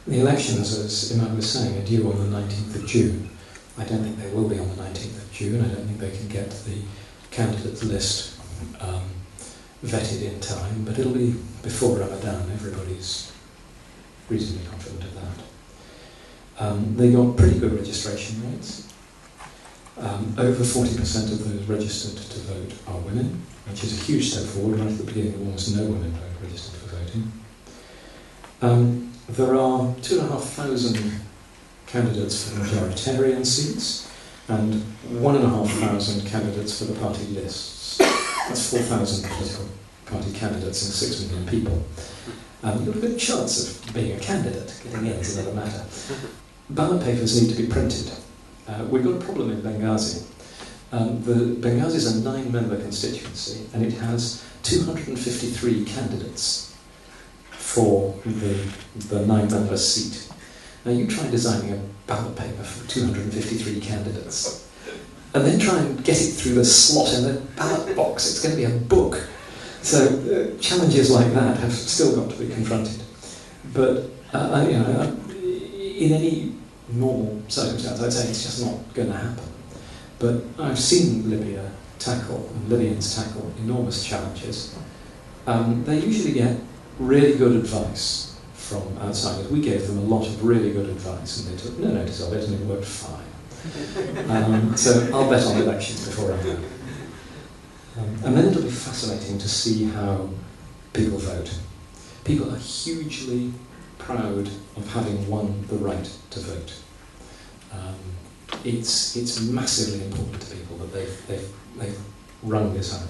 The elections, as Imad was saying, are due on the 19th of June. I don't think they will be on the 19th of June. I don't think they can get the candidates list vetted in time, but it'll be before Ramadan. Everybody's reasonably confident of that. They got pretty good registration rates. Over 40% of those registered to vote are women, which is a huge step forward. Right at the beginning, almost no women registered for voting. There are 2,500 candidates for majoritarian seats and 1,500 candidates for the party lists. That's 4,000 political party candidates and 6 million people. You've got a good chance of being a candidate. Getting in is another matter. Ballot papers need to be printed. We've got a problem in Benghazi. Benghazi is a 9-member constituency, and it has 253 candidates for the 9-member seat. Now you try designing a ballot paper for 253 candidates, and then try and get it through the slot in the ballot box. It's going to be a book. So challenges like that have still got to be confronted. But in any normal circumstance, I'd say it's just not going to happen. But I've seen Libya tackle, and Libyans tackle enormous challenges. They usually get really good advice from outsiders. We gave them a lot of really good advice, and they took no notice of it, and it worked fine. So I'll bet on elections before I go. And then it'll be fascinating to see how people vote. People are hugely proud of having won the right to vote. It's massively important to people that they've rung this out.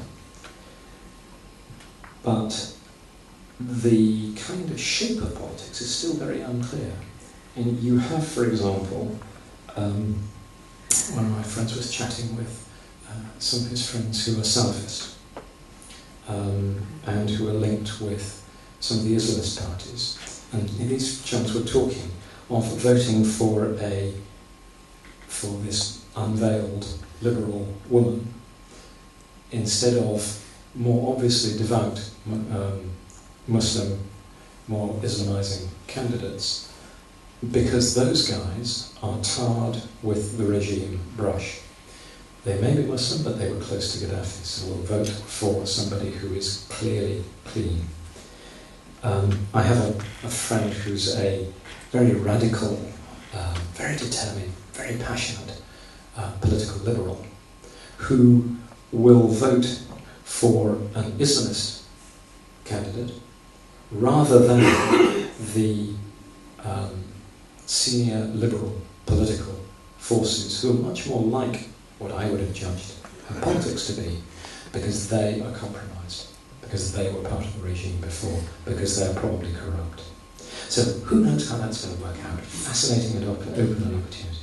But the kind of shape of politics is still very unclear. And you have, for example, one of my friends was chatting with some of his friends who are Salafist and who are linked with some of the Islamist parties. And these chums were talking of voting for this unveiled liberal woman instead of more obviously devout Muslim, more Islamizing candidates, because those guys are tarred with the regime brush. They may be Muslim, but they were close to Gaddafi, so we'll vote for somebody who is clearly clean. I have a friend who's a very radical, very determined, very passionate political liberal who will vote for an Islamist candidate rather than the senior liberal political forces who are much more like what I would have judged politics to be, because they are compromised, because they were part of the regime before, because they're probably corrupt. So who knows how that's going to work out? Fascinating and open an opportunity.